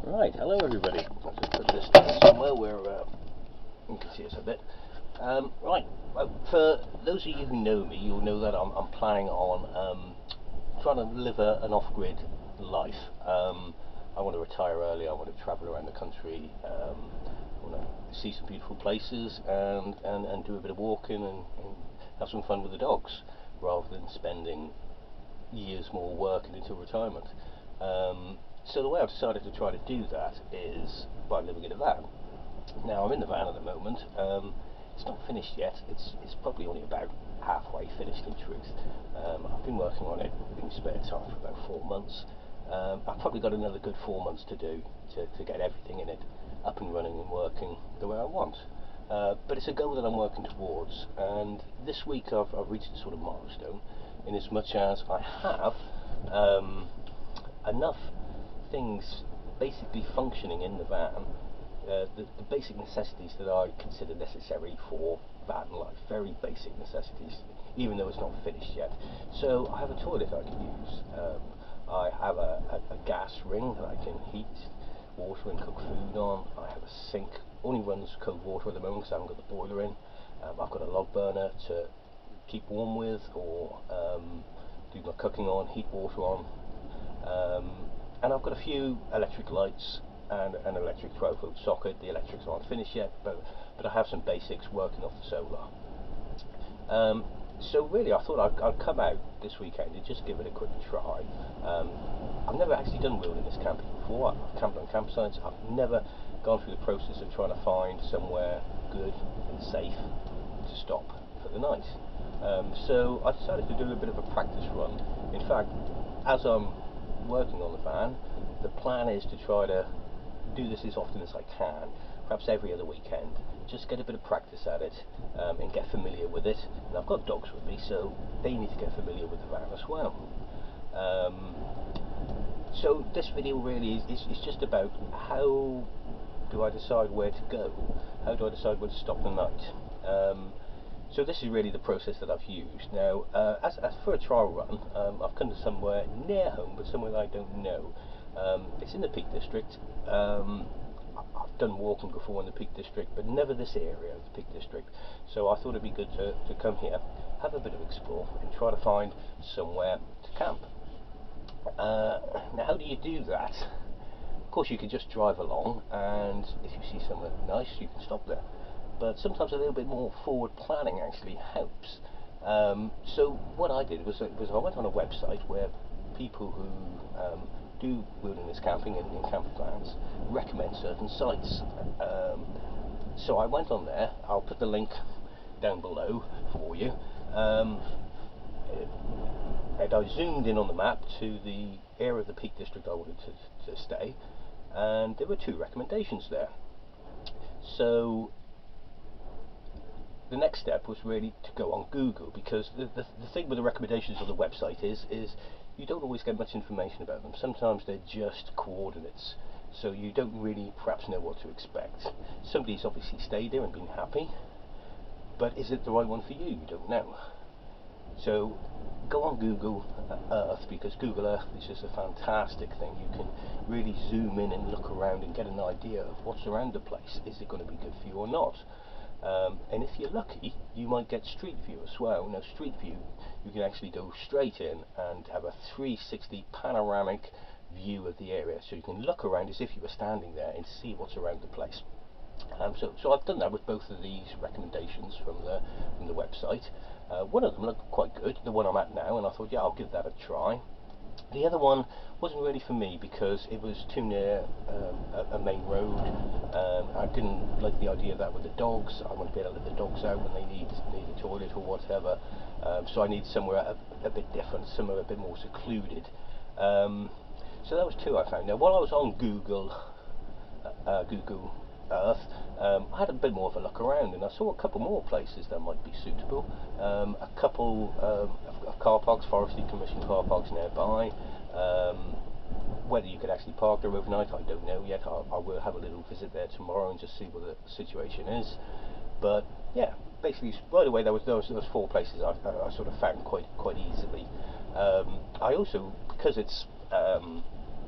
Right, hello everybody. Let's just put this down somewhere where you can see us a bit. Right, well, for those of you who know me, you'll know that I'm planning on trying to live an off-grid life. I want to retire early, I want to travel around the country, I want to see some beautiful places and do a bit of walking and have some fun with the dogs, rather than spending years more working until retirement. So the way I've decided to try to do that is by living in a van. Now I'm in the van at the moment. It's not finished yet. It's probably only about halfway finished in truth. I've been working on it in spare time for about 4 months. I've probably got another good 4 months to do to get everything in it up and running and working the way I want. But it's a goal that I'm working towards, and this week I've reached a sort of milestone, in as much as I have enough things basically functioning in the van, the basic necessities that I consider necessary for van life, very basic necessities, even though it's not finished yet. So I have a toilet I can use, I have a gas ring that I can heat water and cook food on, I have a sink, only runs cold water at the moment because I haven't got the boiler in. I've got a log burner to keep warm with, or do my cooking on, heat water on, and I've got a few electric lights and an electric 12-volt socket. The electrics aren't finished yet, but I have some basics working off the solar. So really I thought I'd come out this weekend and just give it a quick try. I've never actually done wilderness camping before. I've camped on campsites. I've never gone through the process of trying to find somewhere good and safe to stop for the night. So I decided to do a bit of a practice run. In fact, as I'm working on the van, the plan is to try to do this as often as I can, perhaps every other weekend, just get a bit of practice at it, and get familiar with it. And I've got dogs with me, so they need to get familiar with the van as well. So this video really is just about how do I decide where to go, how do I decide where to stop the night. So this is really the process that I've used. Now, as for a trial run, I've come to somewhere near home, but somewhere that I don't know. It's in the Peak District. I've done walking before in the Peak District, but never this area of the Peak District. So I thought it'd be good to come here, have a bit of explore, and try to find somewhere to camp. Now, how do you do that? Of course, you can just drive along, and if you see somewhere nice, you can stop there. But sometimes a little bit more forward planning actually helps. So what I did was I went on a website where people who do wilderness camping and camp plans recommend certain sites. So I went on there. I'll put the link down below for you. And I zoomed in on the map to the area of the Peak District I wanted to stay, and there were 2 recommendations there. So the next step was really to go on Google, because the thing with the recommendations on the website is you don't always get much information about them. Sometimes they're just coordinates, so you don't really perhaps know what to expect. Somebody's obviously stayed there and been happy, but is it the right one for you? You don't know. So go on Google Earth, because Google Earth is just a fantastic thing. You can really zoom in and look around and get an idea of what's around the place. Is it going to be good for you or not? And if you're lucky, you might get street view as well. Now, street view, you can actually go straight in and have a 360 panoramic view of the area, so you can look around as if you were standing there and see what's around the place. So I've done that with both of these recommendations from the website. One of them looked quite good, the one I'm at now, and I thought, yeah, I'll give that a try. The other one wasn't really for me because it was too near a main road. I didn't like the idea of that with the dogs. I want to be able to let the dogs out when they need a toilet or whatever. So I need somewhere a bit different, somewhere a bit more secluded. So that was 2 I found. Now, while I was on Google Earth, I had a bit more of a look around, and I saw a couple more places that might be suitable. A couple of car parks, forestry commission car parks nearby. Whether you could actually park there overnight, I don't know yet. I will have a little visit there tomorrow and just see what the situation is. But yeah, basically right away there was 4 places I sort of found quite easily. I also, because it's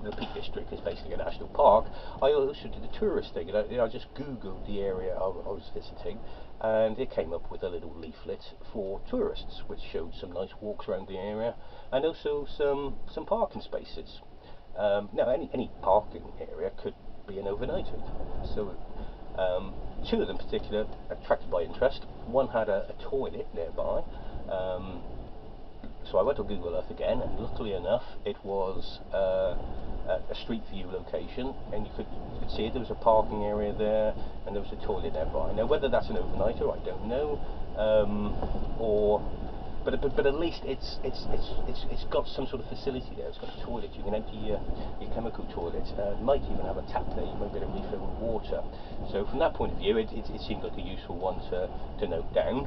the Peak District is basically a national park, I also did the tourist thing. I just googled the area I was visiting, and it came up with a little leaflet for tourists, which showed some nice walks around the area and also some parking spaces. Now, any parking area could be an overnighted. So two of them in particular attracted my interest. One had a toilet nearby. So I went on Google Earth again, and luckily enough, it was a street view location, and you could see it. There was a parking area there, and there was a toilet nearby. Now, whether that's an overnighter, I don't know, but at least it's got some sort of facility there. It's got a toilet. You can empty your chemical toilet. It might even have a tap there. You might be able to refill with water. So from that point of view, it seemed like a useful one to note down.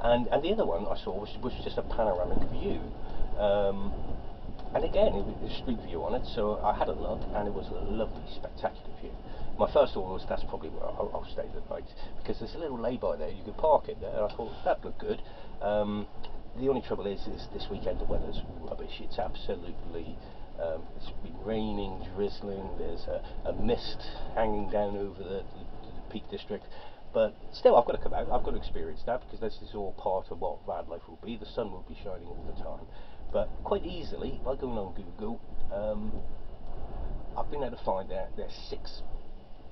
And the other one I saw was just a panoramic view. And again, it was a street view on it, so I had a look, and it was a lovely, spectacular view. My first thought was, that's probably where I'll stay the night, because there's a little lay-by there. You could park it there. I thought that looked good. The only trouble is this weekend the weather's rubbish. It's absolutely, it's been raining, drizzling. There's a mist hanging down over the Peak District. But still, I've got to come out. I've got to experience that, because this is all part of what van life will be. The sun will be shining all the time. But quite easily, by going on Google, I've been able to find there's 6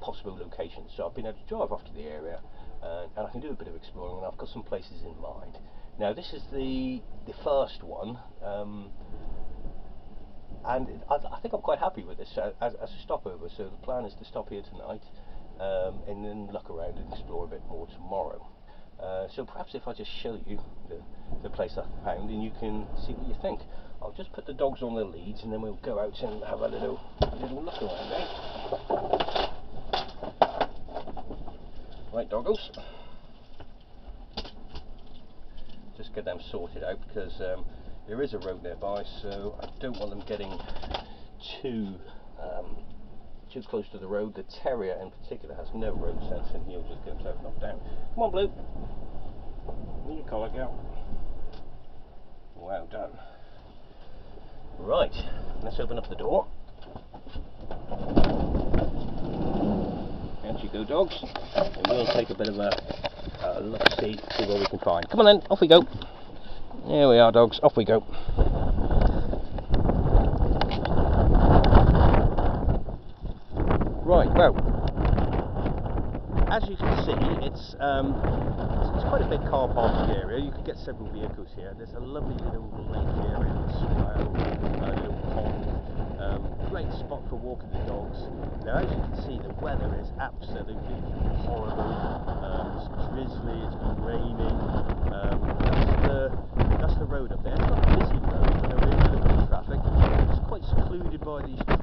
possible locations. So I've been able to drive off to the area, and I can do a bit of exploring, and I've got some places in mind. Now, this is the first one, and I think I'm quite happy with this as a stopover. So the plan is to stop here tonight, and then look around and explore a bit more tomorrow. So perhaps if I just show you the place I found, and you can see what you think. I'll just put the dogs on their leads, and then we'll go out and have a little look around, eh? Right, doggos. Just get them sorted out, because there is a road nearby, so I don't want them getting too close to the road. The terrier in particular has no road sense, and he'll just get himself knocked down. Come on, Blue. You collar girl. Well done. Right, let's open up the door. Out you go, dogs. And we'll take a bit of a look-see, see what we can find. Come on then, off we go. Here we are, dogs, off we go. Right, well, as you can see, it's quite a big car parking area. You can get several vehicles here. There's a lovely little lake area, a little pond. Great spot for walking the dogs. Now, as you can see, the weather is absolutely horrible. It's drizzly. It's been raining. That's the road up there. It's not a busy road, but there is a little bit of traffic. It's quite secluded by these trees.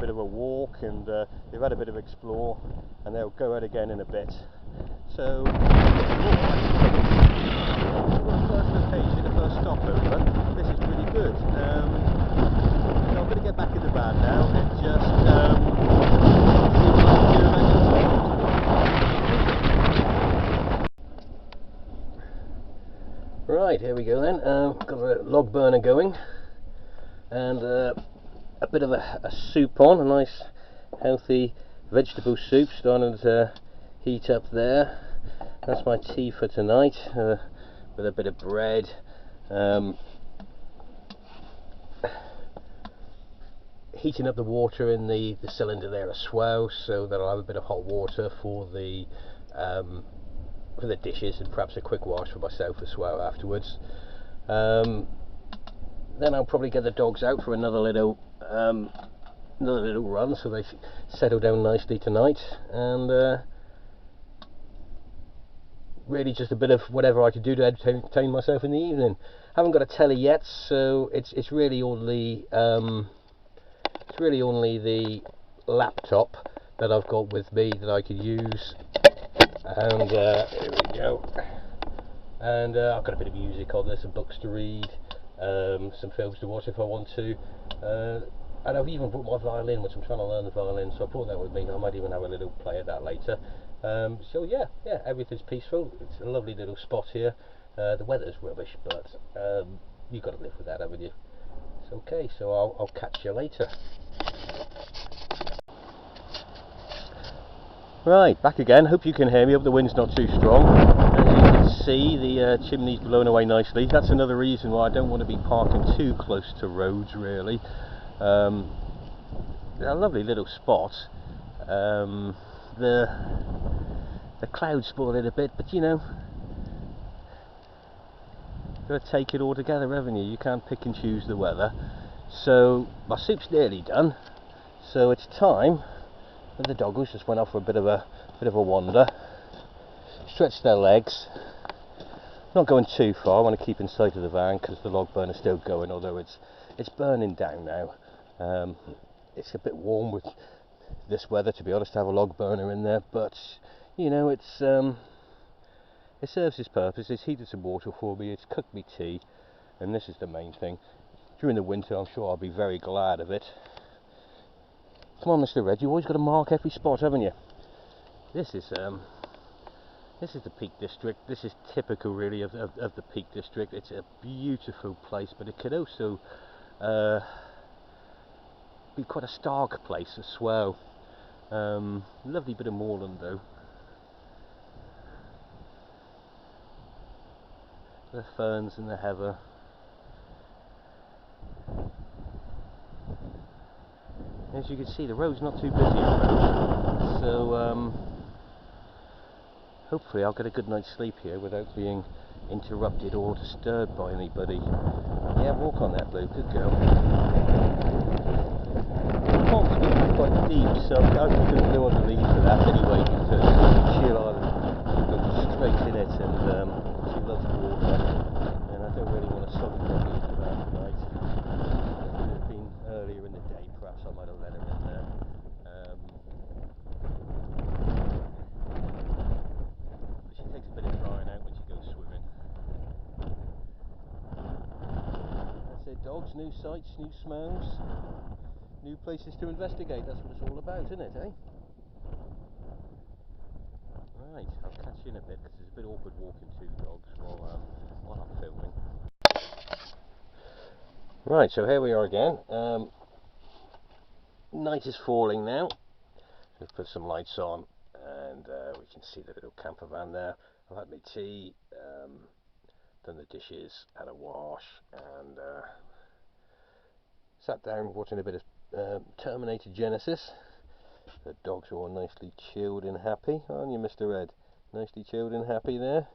Bit of a walk, and they've had a bit of explore, and they'll go out again in a bit. So the first location, the first stopover, this is pretty good. So I'm going to get back in the van now and just see what I can do. Right, here we go then. Got a log burner going, and a bit of a soup on, a nice healthy vegetable soup starting to heat up there. That's my tea for tonight, with a bit of bread. Heating up the water in the cylinder there as well, so that I'll have a bit of hot water for the dishes, and perhaps a quick wash for myself as well afterwards. Then I'll probably get the dogs out for another little run, so they settle down nicely tonight, and really just a bit of whatever I could do to entertain myself in the evening. Haven't got a telly yet, so it's really only the laptop that I've got with me that I could use, and here we go. And I've got a bit of music on there, some books to read, some films to watch if I want to, and I've even brought my violin, which I'm trying to learn the violin, so I brought that with me. I might even have a little play at that later. So yeah, everything's peaceful. It's a lovely little spot here. The weather's rubbish, but you've got to live with that, haven't you? It's okay, so I'll catch you later. Right, back again. Hope you can hear me. Hope the wind's not too strong. As you can see, the chimney's blown away nicely. That's another reason why I don't want to be parking too close to roads, really. A lovely little spot. The clouds spoil it a bit, but you know, got to take it all together, haven't you? You can't pick and choose the weather. So my soup's nearly done. So it's time. And the doggos just went off for a bit of a wander, stretched their legs. Not going too far. I want to keep in sight of the van because the log burner's still going, although it's burning down now. It's a bit warm with this weather, to be honest, to have a log burner in there, but you know, it serves its purpose. It's heated some water for me, it's cooked me tea, and this is the main thing. During the winter, I'm sure I'll be very glad of it. Come on, Mr. Red, you've always got to mark every spot, haven't you? This is the Peak District. This is typical, really, of the Peak District. It's a beautiful place, but it could also be quite a stark place as well. Lovely bit of moorland, though. The ferns and the heather. As you can see, the road's not too busy at the moment, so hopefully I'll get a good night's sleep here without being interrupted or disturbed by anybody. Yeah, walk on that, Blue, good girl. The pond's getting quite deep, so I'm going to go underneath for that anyway, because she'll go straight in it, and she loves water, and I don't really want to soak properly into that tonight. If it had been earlier in the day, perhaps I might have let her in there. But she takes a bit of drying out when she goes swimming. That's it, dogs, new sights, new smells, new places to investigate. That's what it's all about, isn't it, eh? Right, I'll catch you in a bit because it's a bit awkward walking two dogs while I'm filming. Right, so here we are again. Night is falling now. We've put some lights on, and we can see the little camper van there. I've had my tea, done the dishes, had a wash, and sat down watching a bit of Terminator Genesis. The dogs are all nicely chilled and happy, aren't you, Mr. Red? Nicely chilled and happy there.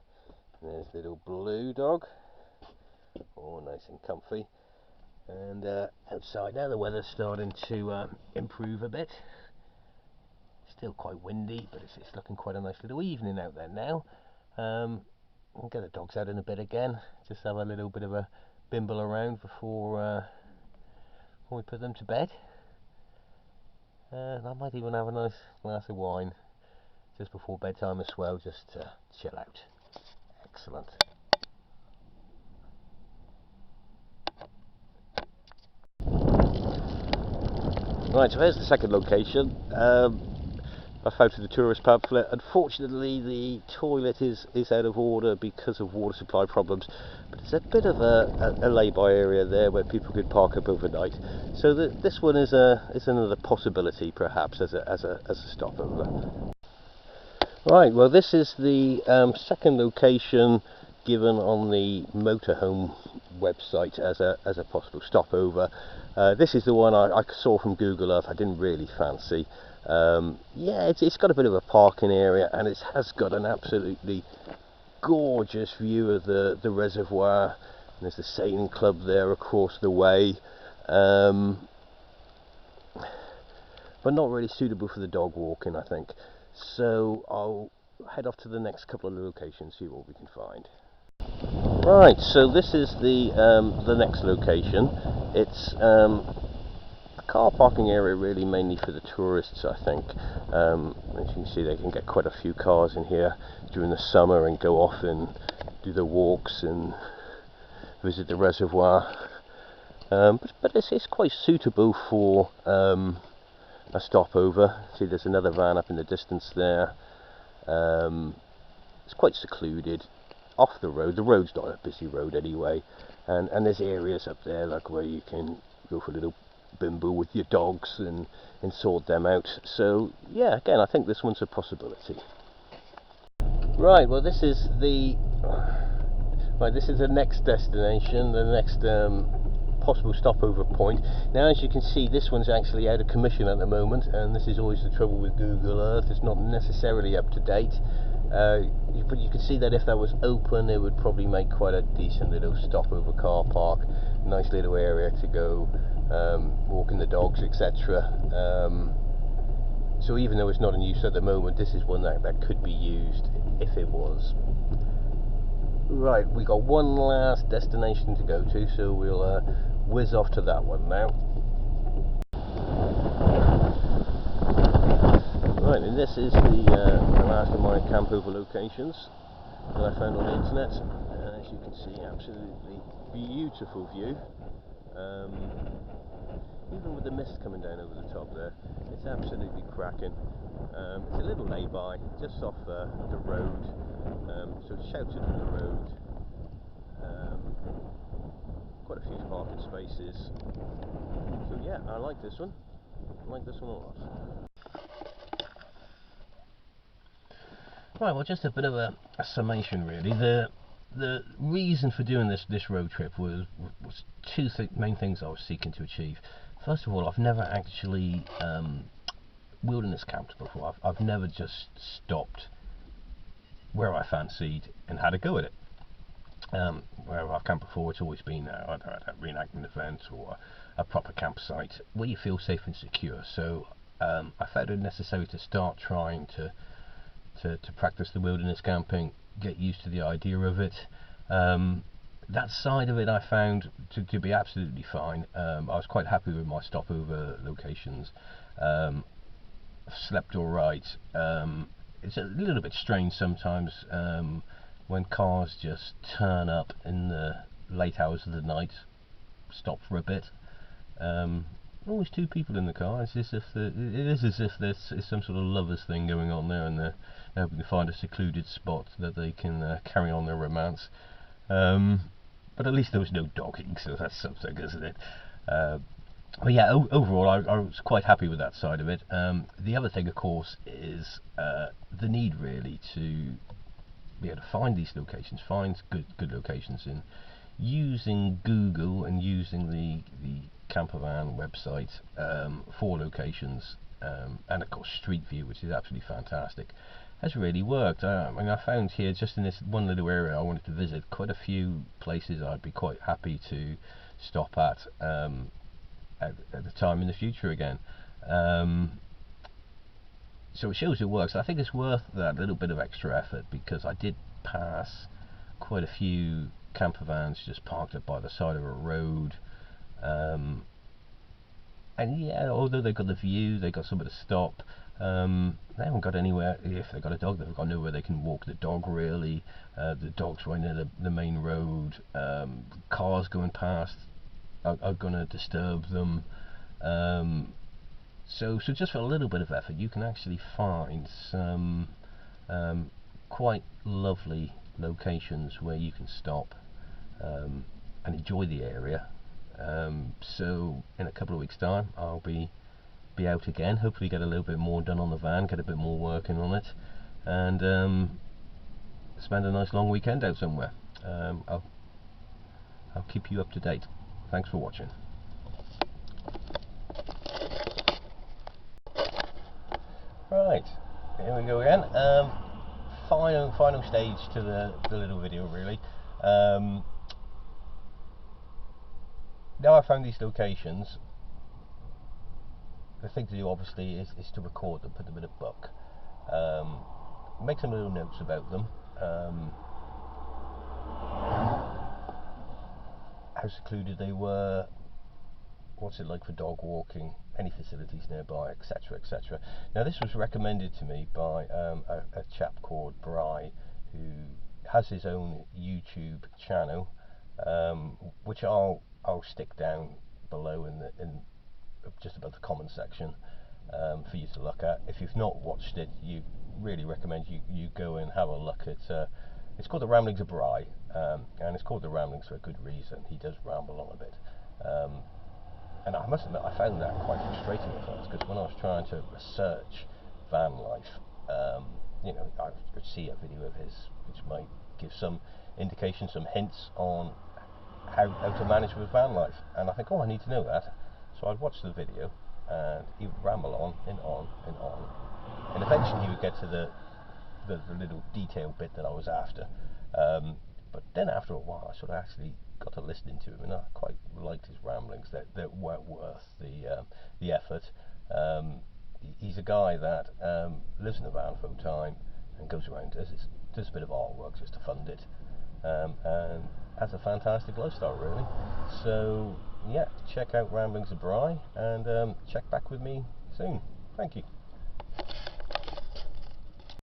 And there's little Blue dog, all nice and comfy. And outside now, the weather's starting to improve a bit. Still quite windy, but it's looking quite a nice little evening out there now. We'll get the dogs out in a bit again, just have a little bit of a bimble around before we put them to bed. I might even have a nice glass of wine just before bedtime as well, just to chill out. Excellent. Right, so here's the second location. I found to the tourist pamphlet. Unfortunately, the toilet is out of order because of water supply problems, but it's a bit of a lay-by area there where people could park up overnight. So this one is another possibility, perhaps, as a stopover. Right, well, this is the second location given on the motorhome website as a possible stopover. This is the one I saw from Google Earth. I didn't really fancy. Yeah, it's got a bit of a parking area, and it has got an absolutely gorgeous view of the reservoir. And there's the sailing club there across the way, but not really suitable for the dog walking, I think. So I'll head off to the next couple of locations, see what we can find. Right, so this is the next location. It's a car parking area, really mainly for the tourists, I think. As you can see, they can get quite a few cars in here during the summer and go off and do the walks and visit the reservoir. But it's quite suitable for a stopover. See, there's another van up in the distance there. It's quite secluded, off the road. The road's not a busy road anyway, and there's areas up there like where you can go for a little bimble with your dogs and sort them out. So yeah, again, I think this one's a possibility. Right, well this is the next destination, the next possible stopover point. Now as you can see, this one's actually out of commission at the moment, and this is always the trouble with Google Earth, it's not necessarily up to date. But you can see that if that was open, it would probably make quite a decent little stopover car park, nice little area to go walking the dogs, etc. So even though it's not in use at the moment, this is one that could be used if it was. Right, we got one last destination to go to, so we'll whiz off to that one now. Right, and this is the last of my campover locations that I found on the internet. As you can see, absolutely beautiful view. Even with the mist coming down over the top there, it's absolutely cracking. It's a little lay-by, just off the road, so it's sheltered from the road. Quite a few parking spaces. So yeah, I like this one. I like this one a lot. Right, well, just a bit of a summation really. The reason for doing this road trip was two main things I was seeking to achieve. First of all, I've never actually wilderness camped before. I've never just stopped where I fancied and had a go at it. Wherever I've camped before, it's always been either at a reenactment event or a proper campsite where you feel safe and secure. So I found it necessary to start trying to practice the wilderness camping, get used to the idea of it. That side of it I found to be absolutely fine. I was quite happy with my stopover locations. Slept all right. It's a little bit strange sometimes when cars just turn up in the late hours of the night, stop for a bit. Always two people in the car. It's as if there's some sort of lovers thing going on there, and they're hoping to find a secluded spot that they can carry on their romance. But at least there was no dogging, so that's something, isn't it? But yeah, overall, I was quite happy with that side of it. The other thing, of course, is the need really to be able to find these locations, find good locations, in using Google and using the campervan website for locations, and of course Street View, which is absolutely fantastic, has really worked. I mean, I found here, just in this one little area I wanted to visit, quite a few places I'd be quite happy to stop at the time in the future again. So it shows it works. I think it's worth that little bit of extra effort, because I did pass quite a few camper vans just parked up by the side of a road, and yeah, although they've got the view, they've got somewhere to stop, they haven't got anywhere. If they've got a dog, they've got nowhere they can walk the dog really. The dog's right near the main road. Cars going past are going to disturb them. So just for a little bit of effort, you can actually find some quite lovely locations where you can stop and enjoy the area. So in a couple of weeks' time, I'll be out again. Hopefully, get a little bit more done on the van, get a bit more working on it, and spend a nice long weekend out somewhere. I'll keep you up to date. Thanks for watching. Right, here we go again. Final stage to the little video really. Now I found these locations, the thing to do obviously is to record them, put them in a book, make some little notes about them, how secluded they were, what's it like for dog walking, any facilities nearby, etc, etc. Now this was recommended to me by a chap called Bry, who has his own YouTube channel, which I'll stick down below in just above the comment section for you to look at. If you've not watched it, you really recommend you go and have a look at. It's called the Ramblings of Bry, and it's called the Ramblings for a good reason. He does ramble on a bit, and I must admit I found that quite frustrating at first, because when I was trying to research van life, you know, I would see a video of his which might give some indication, some hints on how to manage with van life, and I think, oh, I need to know that. So I'd watch the video, and he would ramble on and on and on, and eventually he would get to the little detail bit that I was after. But then after a while, I sort of actually got to listening to him, and I quite liked his ramblings. That weren't worth the effort. He's a guy that lives in a van full time and goes around, does a bit of artwork just to fund it, and has a fantastic lifestyle, really. So yeah, check out Ramblings of Bry, and check back with me soon. Thank you.